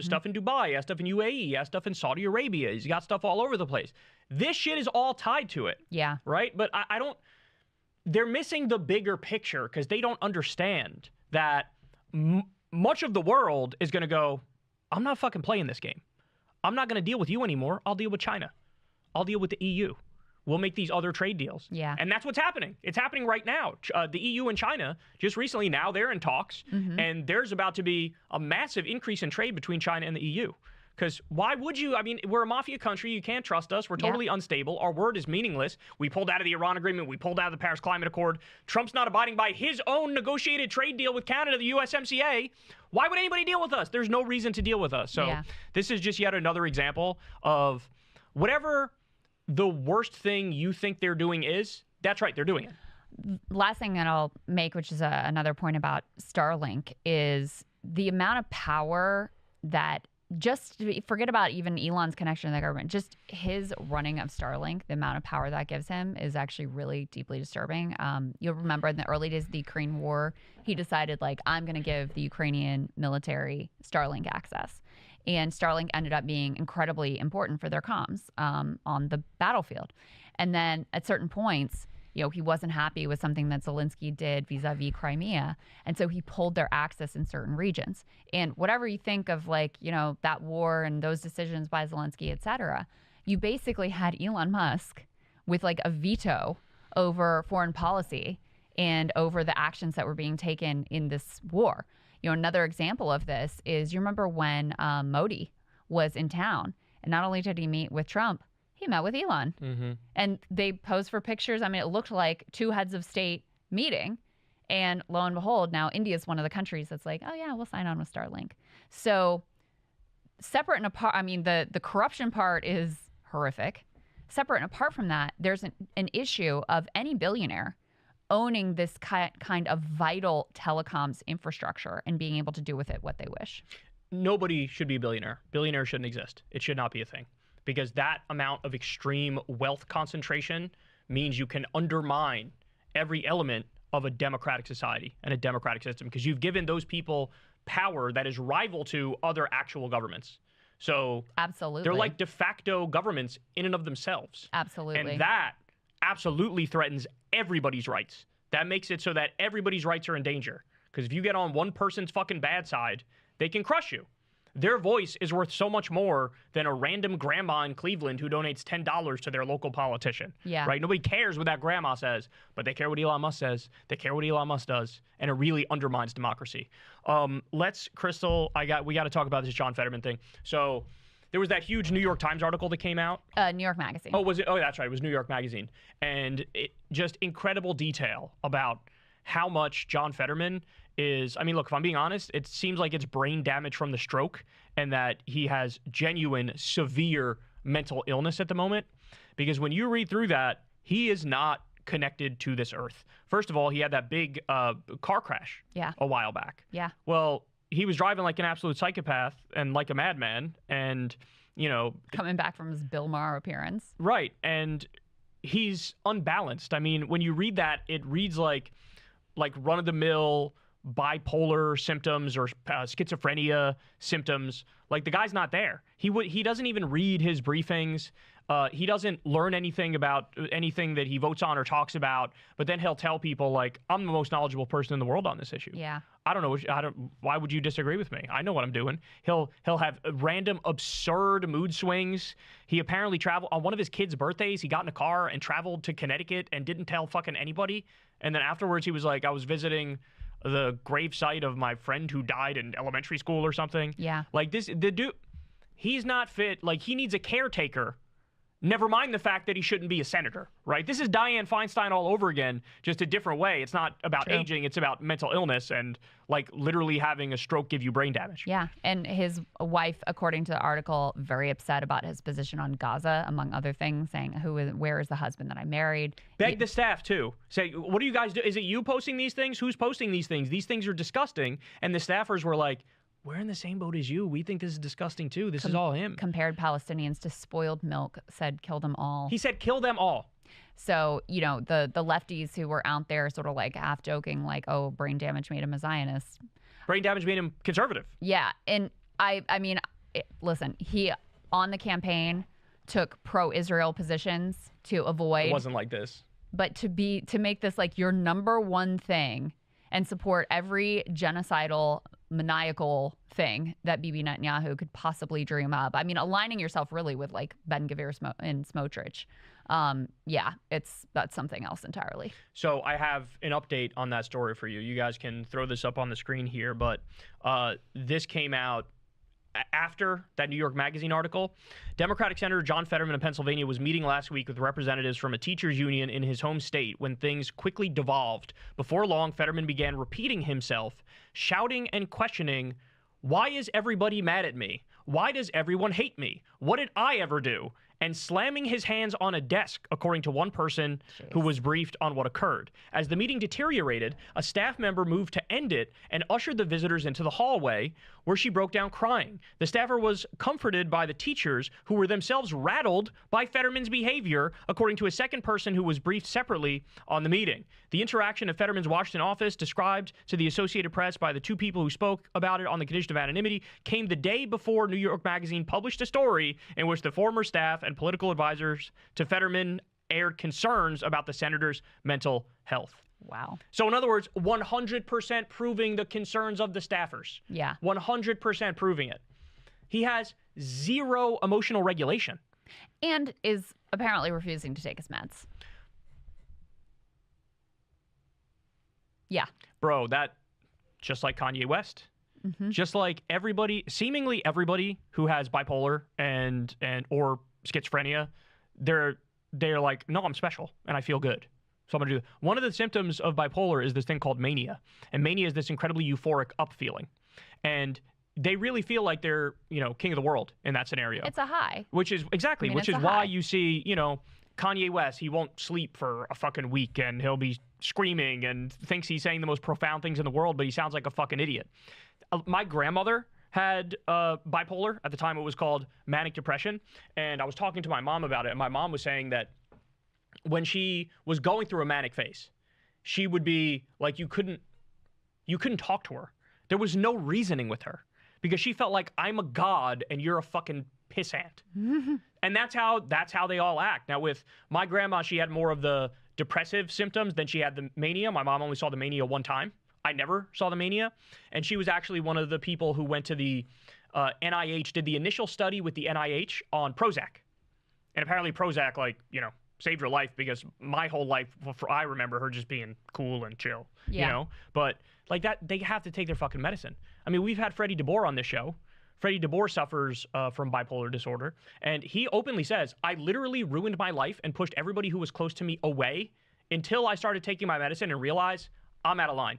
stuff in Dubai, he has stuff in UAE, he has stuff in Saudi Arabia. He's got stuff all over the place. This shit is all tied to it. Yeah. Right? But I don't... They're missing the bigger picture because they don't understand that much of the world is going to go, I'm not fucking playing this game. I'm not going to deal with you anymore. I'll deal with China. I'll deal with the EU. We'll make these other trade deals. Yeah. And that's what's happening. It's happening right now. The EU and China, just recently now, they're in talks. And there's about to be a massive increase in trade between China and the EU. Because why would you? I mean, we're a mafia country. You can't trust us. We're totally unstable. Our word is meaningless. We pulled out of the Iran agreement. We pulled out of the Paris Climate Accord. Trump's not abiding by his own negotiated trade deal with Canada, the USMCA. Why would anybody deal with us? There's no reason to deal with us. So this is just yet another example of whatever the worst thing you think they're doing is, that's right, they're doing it. Last thing that I'll make, which is another point about Starlink, is the amount of power that just forget about even Elon's connection to the government. Just his running of Starlink, the amount of power that gives him is actually really deeply disturbing. You'll remember in the early days of the Ukraine war, he decided, like, I'm going to give the Ukrainian military Starlink access. And Starlink ended up being incredibly important for their comms on the battlefield. And then at certain points, you know, he wasn't happy with something that Zelensky did vis-a-vis Crimea. And so he pulled their access in certain regions. And whatever you think of, like, you know, that war and those decisions by Zelensky, et cetera, you basically had Elon Musk with like a veto over foreign policy and over the actions that were being taken in this war. You know, another example of this is, you remember when Modi was in town, and not only did he meet with Trump, he met with Elon. And they posed for pictures. I mean, it looked like two heads of state meeting. And lo and behold, now India is one of the countries that's like, oh, yeah, we'll sign on with Starlink. So separate and apart, I mean, the corruption part is horrific. Separate and apart from that, there's an issue of any billionaire owning this kind of vital telecoms infrastructure and being able to do with it what they wish. Nobody should be a billionaire. Billionaires shouldn't exist. It should not be a thing. Because that amount of extreme wealth concentration means you can undermine every element of a democratic society and a democratic system, because you've given those people power that is rival to other actual governments. So absolutely, they're like de facto governments in and of themselves. Absolutely. And that absolutely threatens everybody's rights. That makes it so that everybody's rights are in danger. Because if you get on one person's fucking bad side, they can crush you. Their voice is worth so much more than a random grandma in Cleveland who donates $10 to their local politician. Yeah. Right? Nobody cares what that grandma says, but they care what Elon Musk says. They care what Elon Musk does, and it really undermines democracy. Crystal, we got to talk about this John Fetterman thing. So there was that huge New York Times article that came out. New York Magazine. Oh, was it? Oh, that's right. It was New York Magazine. And it just incredible detail about how much John Fetterman is, I mean, look, if I'm being honest, it seems like it's brain damage from the stroke and that he has genuine, severe mental illness at the moment. Because when you read through that, he is not connected to this earth. First of all, he had that big car crash a while back. Yeah. Well, he was driving like an absolute psychopath and like a madman and, you know. Coming back from his Bill Maher appearance. Right. And he's unbalanced. I mean, when you read that, it reads like run-of-the-mill bipolar symptoms or schizophrenia symptoms. Like, the guy's not there. He doesn't even read his briefings. He doesn't learn anything about anything that he votes on or talks about. But then he'll tell people, like, I'm the most knowledgeable person in the world on this issue. Yeah. I don't know. Why would you disagree with me? I know what I'm doing. He'll have random, absurd mood swings. He apparently traveled on one of his kids' birthdays. He got in a car and traveled to Connecticut and didn't tell fucking anybody. And then afterwards, he was like, I was visiting the gravesite of my friend who died in elementary school or something. Yeah. Like, the dude, he's not fit. Like, he needs a caretaker. Never mind the fact that he shouldn't be a senator, right? This is Dianne Feinstein all over again, just a different way. It's not about aging. It's about mental illness and, like, literally having a stroke give you brain damage. Yeah. And his wife, according to the article, very upset about his position on Gaza, among other things, saying, where is the husband that I married? Beg the staff, too. Say, what do you guys do? Is it you posting these things? Who's posting these things? These things are disgusting. And the staffers were like, we're in the same boat as you. We think this is disgusting, too. This is all him. Compared Palestinians to spoiled milk, said kill them all. He said kill them all. So, you know, the lefties who were out there sort of like half joking, like, oh, brain damage made him a Zionist. Brain damage made him conservative. Yeah. And I mean, listen, he on the campaign took pro-Israel positions to avoid. It wasn't like this. But to make this like your number one thing and support every genocidal, maniacal thing that Bibi Netanyahu could possibly dream up. I mean, aligning yourself really with like Ben-Gvir and Smotrich. That's something else entirely. So I have an update on that story for you. You guys can throw this up on the screen here, but this came out after that New York Magazine article. Democratic Senator John Fetterman of Pennsylvania was meeting last week with representatives from a teachers union in his home state when things quickly devolved. Before long, Fetterman began repeating himself, shouting and questioning, "Why is everybody mad at me? Why does everyone hate me? What did I ever do?" And slamming his hands on a desk, according to one person who was briefed on what occurred. As the meeting deteriorated, a staff member moved to end it and ushered the visitors into the hallway, where she broke down crying. The staffer was comforted by the teachers, who were themselves rattled by Fetterman's behavior, according to a second person who was briefed separately on the meeting. The interaction of Fetterman's Washington office, described to the Associated Press by the two people who spoke about it on the condition of anonymity, came the day before New York Magazine published a story in which the former staff and political advisors to Fetterman aired concerns about the senator's mental health. Wow. So in other words, 100% proving the concerns of the staffers. Yeah. 100% proving it. He has zero emotional regulation. And is apparently refusing to take his meds. Yeah. Bro, that, just like Kanye West, just like everybody, seemingly everybody who has bipolar and or schizophrenia, they're like, no, I'm special and I feel good. So I'm going to do one of the symptoms of bipolar is this thing called mania. And mania is this incredibly euphoric up feeling. And they really feel like they're, king of the world in that scenario. It's a high. Which is which is why you see, Kanye West, he won't sleep for a fucking week and he'll be screaming and thinks he's saying the most profound things in the world, but he sounds like a fucking idiot. My grandmother had bipolar. At the time, it was called manic depression. And I was talking to my mom about it. And my mom was saying that when she was going through a manic phase, she would be like, you couldn't talk to her. There was no reasoning with her because she felt like, I'm a god and you're a fucking pissant. And that's how they all act. Now with my grandma, she had more of the depressive symptoms than she had the mania. My mom only saw the mania one time. I never saw the mania. And she was actually one of the people who went to the NIH, did the initial study with the NIH on Prozac. And apparently Prozac, saved her life because my whole life, I remember her just being cool and chill, But like that, they have to take their fucking medicine. I mean, we've had Freddie DeBoer on this show. Freddie DeBoer suffers from bipolar disorder. And he openly says, I literally ruined my life and pushed everybody who was close to me away until I started taking my medicine and realized I'm out of line.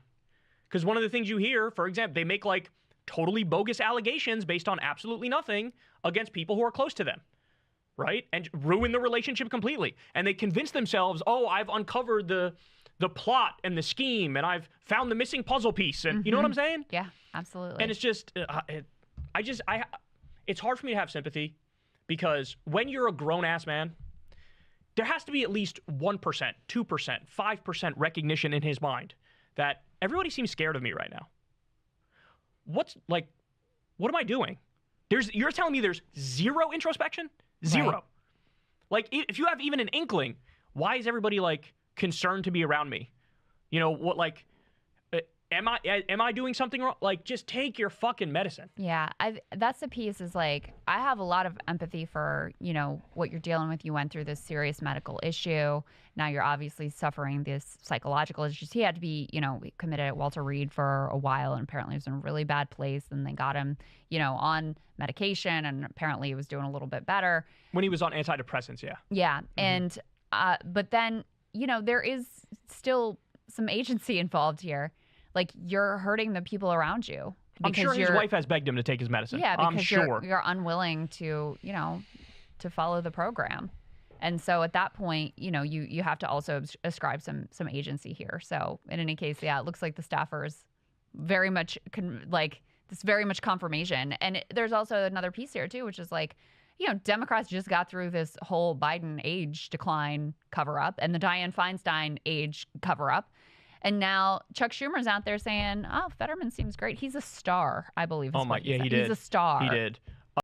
Because one of the things you hear, for example, they make like totally bogus allegations based on absolutely nothing against people who are close to them, right? And ruin the relationship completely. And they convince themselves, oh, I've uncovered the plot and the scheme and I've found the missing puzzle piece. And you know what I'm saying? Yeah, absolutely. And it's just, it's hard for me to have sympathy because when you're a grown-ass man, there has to be at least 1%, 2%, 5% recognition in his mind that everybody seems scared of me right now. What am I doing? You're telling me there's zero introspection? Zero. Right. Like, if you have even an inkling, why is everybody, concerned to be around me? Am I doing something wrong? Just take your fucking medicine. Yeah, that's the piece is I have a lot of empathy for, what you're dealing with. You went through this serious medical issue. Now you're obviously suffering this psychological issues. He had to be, committed at Walter Reed for a while and apparently was in a really bad place. And they got him, on medication and apparently he was doing a little bit better. When he was on antidepressants, yeah. Yeah. And, but then, there is still some agency involved here. You're hurting the people around you. I'm sure his wife has begged him to take his medicine. Yeah, because I'm sure. you're unwilling to, to follow the program. And so at that point, you have to also ascribe some agency here. So in any case, yeah, it looks like the staffers very much this very much confirmation. And there's also another piece here too, which is Democrats just got through this whole Biden age decline cover up and the Dianne Feinstein age cover up. And now Chuck Schumer's out there saying, "Oh, Fetterman seems great. He's a star, I believe." Oh my, yeah, he did. He's a star. He did.